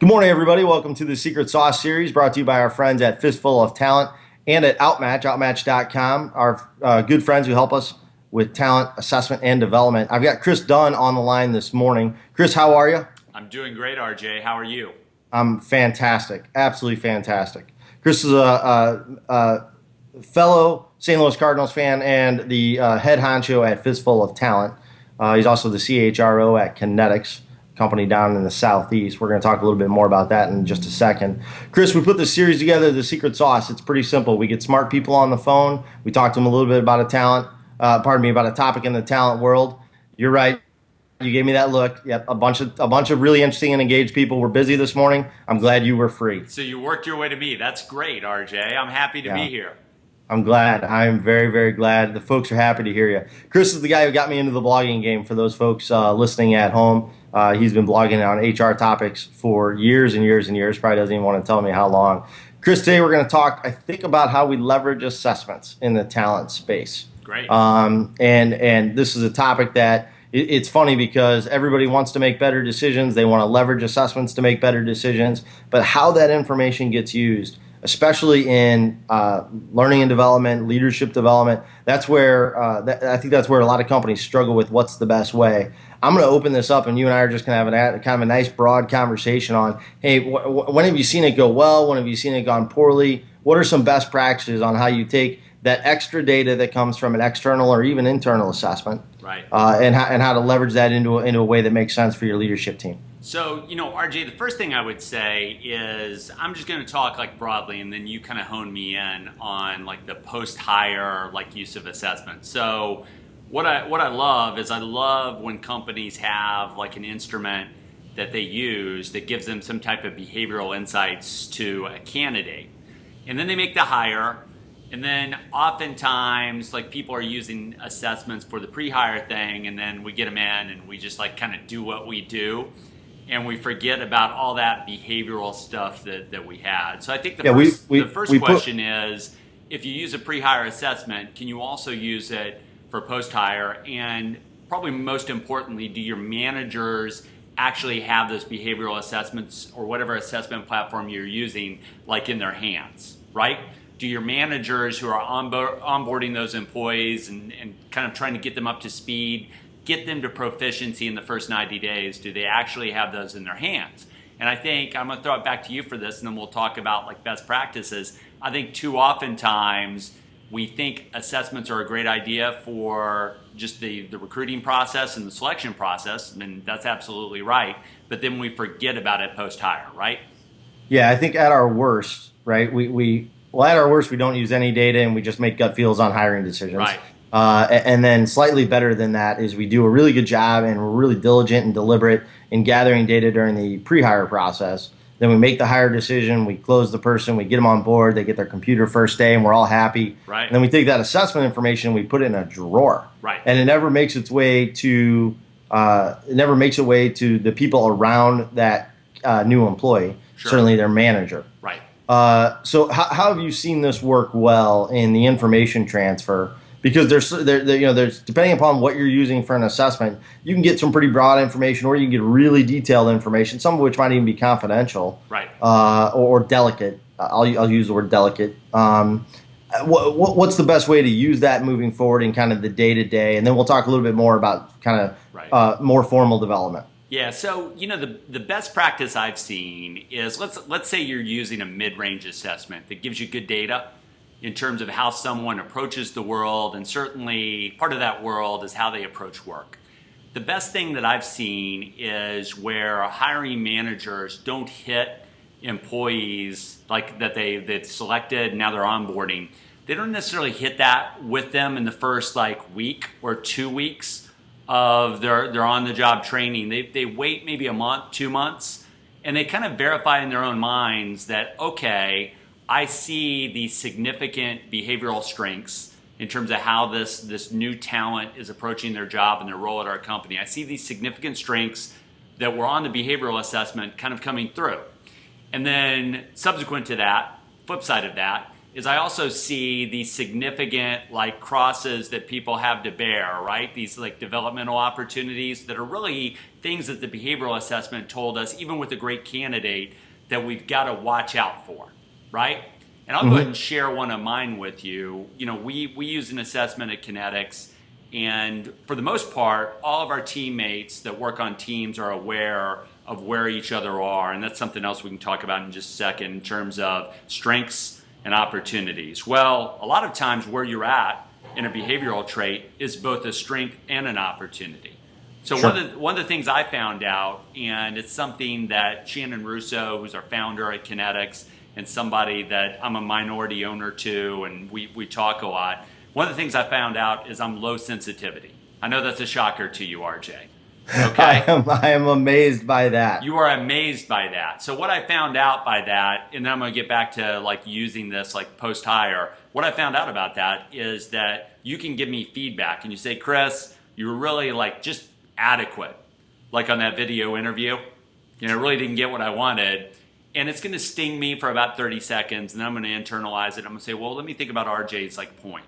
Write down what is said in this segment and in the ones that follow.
Good morning, everybody. Welcome to the Secret Sauce series brought to you by our friends at Fistful of Talent and at outmatch.com, our good friends who help us with talent assessment and development. I've got Kris Dunn on the line this morning. Kris, how are you? I'm doing great, RJ. How are you? I'm fantastic. Absolutely fantastic. Kris is a fellow St. Louis Cardinals fan and the head honcho at Fistful of Talent. He's also the CHRO at Kinetix, company down in the Southeast. We're going to talk a little bit more about that in just a second. Kris, we put this series together, The Secret Sauce. It's pretty simple. We get smart people on the phone. We talk to them a little bit about about a topic in the talent world. You're right. You gave me that look. Yep, a bunch of really interesting and engaged people. We're busy this morning. I'm glad you were free. So you worked your way to me. That's great, RJ. I'm happy to be here. I'm glad. I'm very, very glad. The folks are happy to hear you. Kris is the guy who got me into the blogging game for those folks listening at home. He's been blogging on HR topics for years and years and years. Probably doesn't even want to tell me how long. Kris, today we're going to talk, I think, about how we leverage assessments in the talent space. Great. And this is a topic that it's funny because everybody wants to make better decisions. They want to leverage assessments to make better decisions. But how that information gets used, especially in learning and development, leadership development, that's where I think that's where a lot of companies struggle with what's the best way. I'm going to open this up, and you and I are just going to have kind of a nice, broad conversation on, hey, when have you seen it go well? When have you seen it gone poorly? What are some best practices on how you take that extra data that comes from an external or even internal assessment, right? And how to leverage that into a way that makes sense for your leadership team? So, RJ, the first thing I would say is I'm just going to talk like broadly, and then you kind of hone me in on like the post-hire like use of assessment. So what I love is I love when companies have like an instrument that they use that gives them some type of behavioral insights to a candidate. And then they make the hire. And then oftentimes like people are using assessments for the pre-hire thing, and then we get them in and we just like kind of do what we do. And we forget about all that behavioral stuff that we had. So I think the first question is, if you use a pre-hire assessment, can you also use it for post-hire? And probably most importantly, do your managers actually have those behavioral assessments or whatever assessment platform you're using like in their hands, right? Do your managers who are onboarding those employees and kind of trying to get them up to speed, get them to proficiency in the first 90 days, do they actually have those in their hands? And I think, I'm going to throw it back to you for this, and then we'll talk about like best practices. I think too often times we think assessments are a great idea for just the recruiting process and the selection process, and that's absolutely right. But then we forget about it post-hire, right? Yeah, I think at our worst, right, at our worst, we don't use any data and we just make gut feels on hiring decisions. Right. And then slightly better than that is we do a really good job and we're really diligent and deliberate in gathering data during the pre-hire process. Then we make the hire decision, we close the person, we get them on board, they get their computer first day, and we're all happy. Right. And then we take that assessment information and we put it in a drawer. Right. And it never makes its way to the people around that new employee, Sure. Certainly their manager. Right. So how have you seen this work well in the information transfer? Because there's depending upon what you're using for an assessment, you can get some pretty broad information, or you can get really detailed information, some of which might even be confidential, right? Or delicate. I'll use the word delicate. What's the best way to use that moving forward in kind of the day to day, and then we'll talk a little bit more about kind of more formal development. Yeah, so the best practice I've seen is let's say you're using a mid-range assessment that gives you good data in terms of how someone approaches the world, and certainly part of that world is how they approach work. The best thing that I've seen is where hiring managers don't hit employees like that they've selected, and now they're onboarding. They don't necessarily hit that with them in the first like week or 2 weeks of their on-the-job training. They wait maybe a month, 2 months, and they kind of verify in their own minds that, okay, I see the significant behavioral strengths in terms of how this new talent is approaching their job and their role at our company. I see these significant strengths that were on the behavioral assessment kind of coming through. And then subsequent to that, flip side of that, is I also see these significant like crosses that people have to bear, right? These like developmental opportunities that are really things that the behavioral assessment told us, even with a great candidate, that we've got to watch out for, right? And I'll go ahead and share one of mine with you. You know, we use an assessment at Kinetix, and for the most part, all of our teammates that work on teams are aware of where each other are, and that's something else we can talk about in just a second in terms of strengths and opportunities. Well, a lot of times where you're at in a behavioral trait is both a strength and an opportunity. So Sure. one of the things I found out, and it's something that Shannon Russo, who's our founder at Kinetix, and somebody that I'm a minority owner to, and we talk a lot. One of the things I found out is I'm low sensitivity. I know that's a shocker to you, RJ. Okay? I am amazed by that. You are amazed by that. So what I found out by that, and then I'm going to get back to like using this like post-hire, what I found out about that is that you can give me feedback and you say, Kris, you were really like just adequate. Like on that video interview, you know, really didn't get what I wanted. And it's going to sting me for about 30 seconds, and then I'm going to internalize it. I'm going to say, well, let me think about RJ's like point,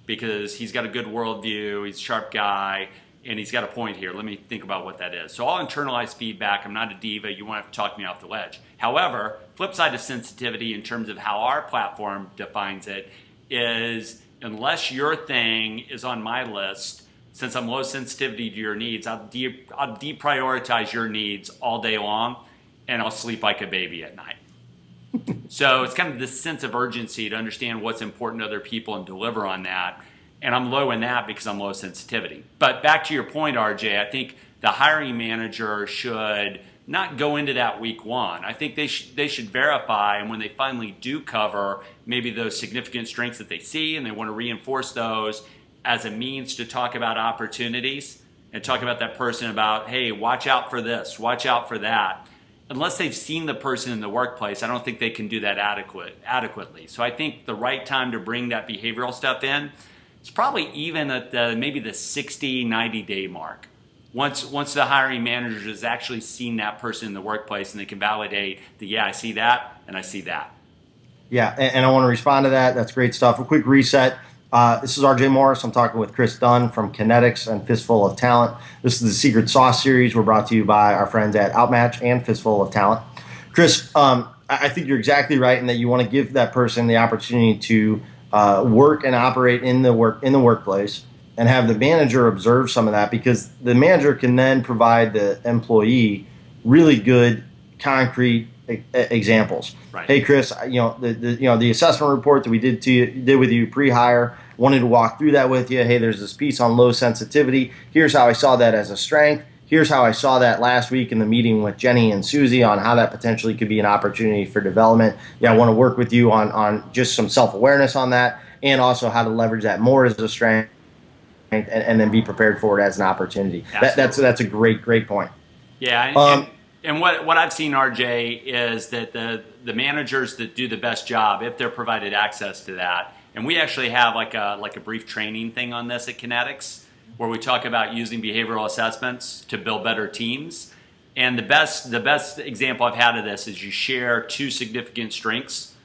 because he's got a good worldview, he's a sharp guy, and he's got a point here. Let me think about what that is. So I'll internalize feedback. I'm not a diva. You won't have to talk me off the ledge. However, flip side of sensitivity in terms of how our platform defines it is unless your thing is on my list, since I'm low sensitivity to your needs, I'll deprioritize your needs all day long, and I'll sleep like a baby at night. So it's kind of this sense of urgency to understand what's important to other people and deliver on that. And I'm low in that because I'm low sensitivity. But back to your point, RJ, I think the hiring manager should not go into that week one. I think they should verify, and when they finally do cover maybe those significant strengths that they see and they want to reinforce those as a means to talk about opportunities and talk about that person about, hey, watch out for this, watch out for that. Unless they've seen the person in the workplace, I don't think they can do that adequately. So I think the right time to bring that behavioral stuff in is probably even at maybe the 60, 90-day mark. Once the hiring manager has actually seen that person in the workplace and they can validate that, yeah, I see that and I see that. Yeah, and I want to respond to that. That's great stuff. A quick reset. This is RJ Morris. I'm talking with Kris Dunn from Kinetix and Fistful of Talent. This is the Secret Sauce series. We're brought to you by our friends at Outmatch and Fistful of Talent. Kris, I think you're exactly right in that you want to give that person the opportunity to work and operate in the workplace, and have the manager observe some of that, because the manager can then provide the employee really good, concrete examples. Right. Hey, Kris, the assessment report that we did with you pre-hire, wanted to walk through that with you. Hey, there's this piece on low sensitivity. Here's how I saw that as a strength. Here's how I saw that last week in the meeting with Jenny and Susie on how that potentially could be an opportunity for development. Yeah, I want to work with you on just some self-awareness on that, and also how to leverage that more as a strength, and then be prepared for it as an opportunity. That's a great point. Yeah, and what I've seen, RJ, is that the managers that do the best job, if they're provided access to that, and we actually have like a brief training thing on this at Kinetix, where we talk about using behavioral assessments to build better teams. And the best example I've had of this is you share two significant strengths.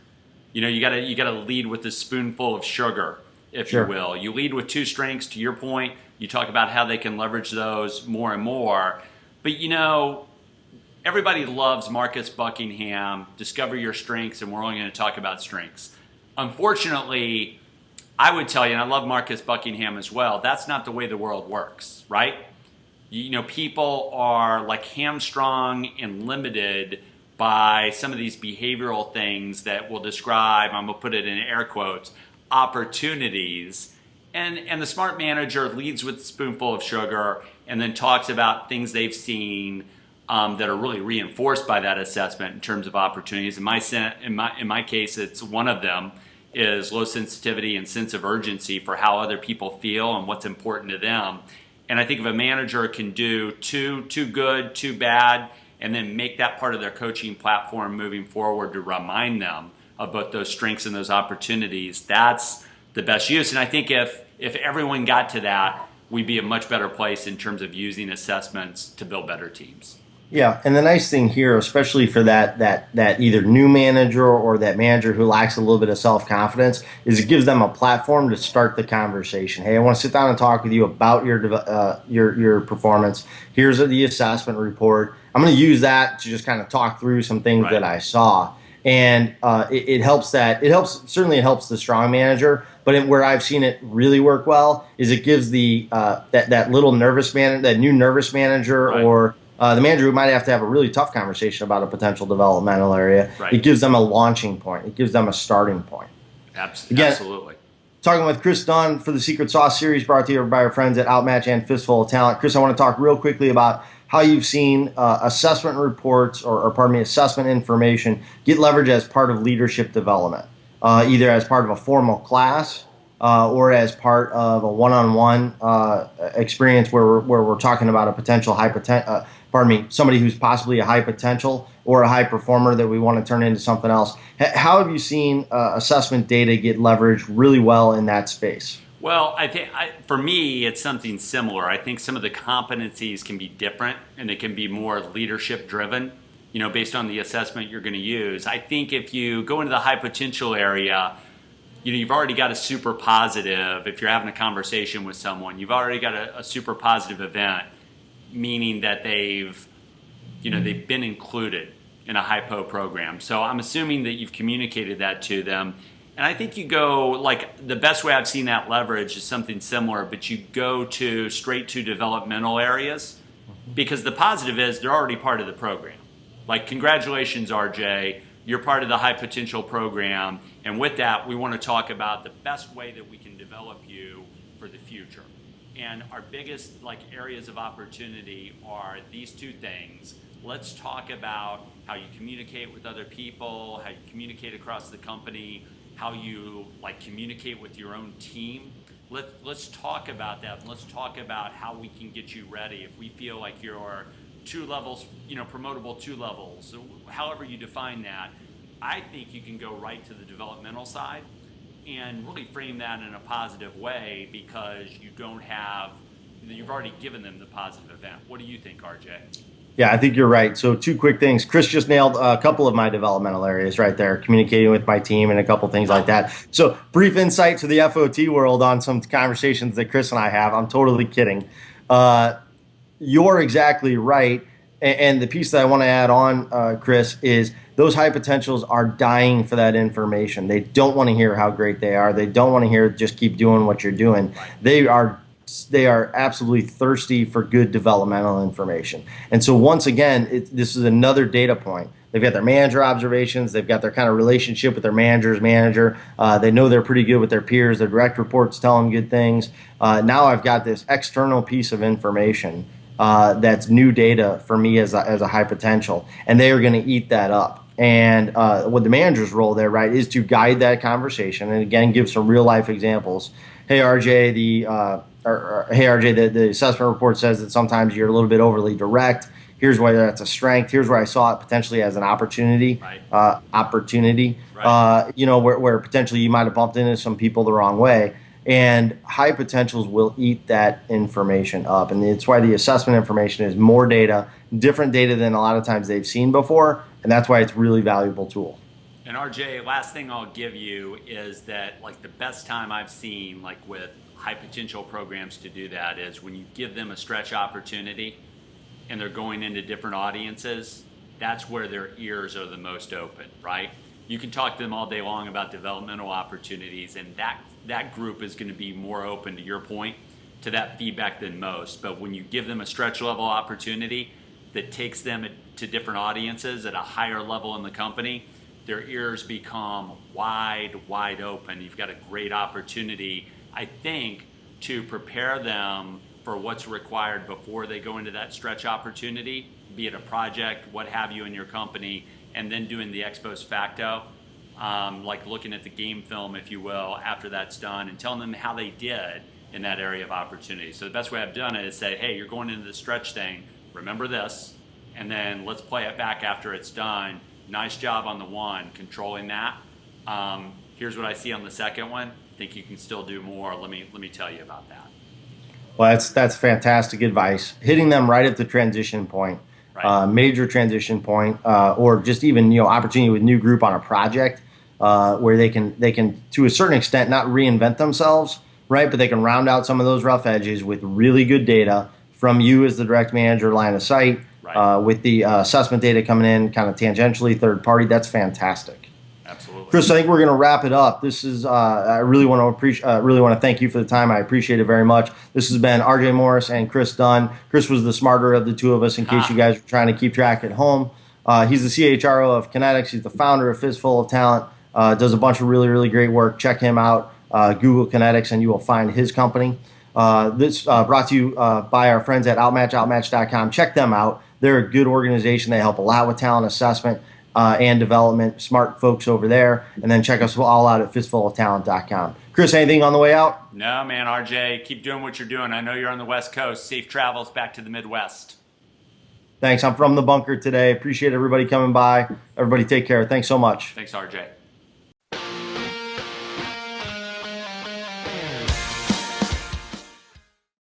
You know, you gotta lead with a spoonful of sugar, if Sure. you will. You lead with two strengths. To your point, you talk about how they can leverage those more and more. But you know, everybody loves Marcus Buckingham, discover your strengths, and we're only going to talk about strengths. Unfortunately, I would tell you, and I love Marcus Buckingham as well, that's not the way the world works, right? You know, people are like hamstrung and limited by some of these behavioral things that will describe, I'm going to put it in air quotes, opportunities. And the smart manager leads with a spoonful of sugar and then talks about things they've seen that are really reinforced by that assessment in terms of opportunities. In my case, it's one of them is low sensitivity and sense of urgency for how other people feel and what's important to them. And I think if a manager can do too good, too bad, and then make that part of their coaching platform moving forward to remind them of both those strengths and those opportunities, that's the best use. And I think if everyone got to that, we'd be a much better place in terms of using assessments to build better teams. Yeah, and the nice thing here, especially for that either new manager or that manager who lacks a little bit of self confidence, is it gives them a platform to start the conversation. Hey, I want to sit down and talk with you about your performance. Here's the assessment report. I'm going to use that to just kind of talk through some things that Right. I saw, and it helps it helps the strong manager. But where I've seen it really work well is it gives that little nervous man that new nervous manager Right. or the manager who might have to have a really tough conversation about a potential developmental area. Right. It gives them a launching point. It gives them a starting point. Again, Absolutely. talking with Kris Dunn for the Secret Sauce series brought to you by our friends at Outmatch and Fistful of Talent. Kris, I want to talk real quickly about how you've seen assessment reports or pardon me, assessment information get leveraged as part of leadership development, either as part of a formal class or as part of a one-on-one experience where we're talking about a potential somebody who's possibly a high potential or a high performer that we want to turn into something else. How have you seen assessment data get leveraged really well in that space? Well, I think for me, it's something similar. I think some of the competencies can be different and they can be more leadership driven, based on the assessment you're going to use. I think if you go into the high potential area, you've already got a super positive. If you're having a conversation with someone, you've already got a super positive event, meaning that they've been included in a hypo program. So I'm assuming that you've communicated that to them. And I think you go, like, the best way I've seen that leverage is something similar, but you go straight to developmental areas, because the positive is they're already part of the program. Like, congratulations, RJ, you're part of the high potential program. And with that, we want to talk about the best way that we can develop you for the future. And our biggest areas of opportunity are these two things. Let's talk about how you communicate with other people, how you communicate across the company, how you communicate with your own team. Let's talk about that. And let's talk about how we can get you ready. If we feel like you're 2 levels, promotable 2 levels, so however you define that, I think you can go right to the developmental side and really frame that in a positive way, because you've already given them the positive event. What do you think, RJ? Yeah, I think you're right. So 2 quick things. Kris just nailed a couple of my developmental areas right there, communicating with my team and a couple things like that. So brief insight to the FOT world on some conversations that Kris and I have. I'm totally kidding. You're exactly right. And the piece that I want to add on, Kris, is those high potentials are dying for that information. They don't want to hear how great they are. They don't want to hear just keep doing what you're doing. They are absolutely thirsty for good developmental information. And so once again, this is another data point. They've got their manager observations. They've got their kind of relationship with their manager's manager. They know they're pretty good with their peers. Their direct reports tell them good things. Now I've got this external piece of information that's new data for me as a high potential, and they are going to eat that up. And what the manager's role there, right, is to guide that conversation and again give some real life examples. Hey RJ, the assessment report says that sometimes you're a little bit overly direct. Here's why that's a strength. Here's where I saw it potentially as an opportunity. Right. Right. Where potentially you might have bumped into some people the wrong way. And high potentials will eat that information up. And it's why the assessment information is more data, different data than a lot of times they've seen before. And that's why it's a really valuable tool. And RJ, last thing I'll give you is that the best time I've seen with high potential programs to do that is when you give them a stretch opportunity and they're going into different audiences. That's where their ears are the most open, right? You can talk to them all day long about developmental opportunities, and that group is going to be more open, to your point, to that feedback than most. But when you give them a stretch level opportunity that takes them to different audiences at a higher level in the company, their ears become wide open. You've got a great opportunity, I think, to prepare them for what's required before they go into that stretch opportunity, be it a project, what have you, in your company, and then doing the ex post facto, looking at the game film, if you will, after that's done, and telling them how they did in that area of opportunity. So the best way I've done it is say, hey, you're going into the stretch thing, remember this, and then let's play it back after it's done. Nice job on the one, controlling that. Here's what I see on the second one. Think you can still do more. Let me tell you about that. Well, that's fantastic advice. Hitting them right at the transition point. Right. major transition point, or just even opportunity with new group on a project where they can to a certain extent not reinvent themselves, right? But they can round out some of those rough edges with really good data from you as the direct manager, line of sight, Right. with the assessment data coming in kind of tangentially, third party. That's fantastic. Absolutely. Chris, I think we're going to wrap it up. This is I really want to really want to thank you for the time. I appreciate it very much. This has been RJ Morris and Kris Dunn. Chris was the smarter of the two of us, in case you guys are trying to keep track at home. He's the CHRO of Kinetix. He's the founder of Fistful of Talent. Does a bunch of really, really great work. Check him out. Google Kinetix, and you will find his company. This brought to you by our friends at outmatch.com. Check them out. They're a good organization. They help a lot with talent assessment and development. Smart folks over there. And then check us all out at fistfuloftalent.com. Chris, anything on the way out? No, man, RJ, keep doing what you're doing. I know you're on the West Coast. Safe travels back to the Midwest. Thanks. I'm from the bunker today. Appreciate everybody coming by. Everybody take care. Thanks so much. Thanks, RJ.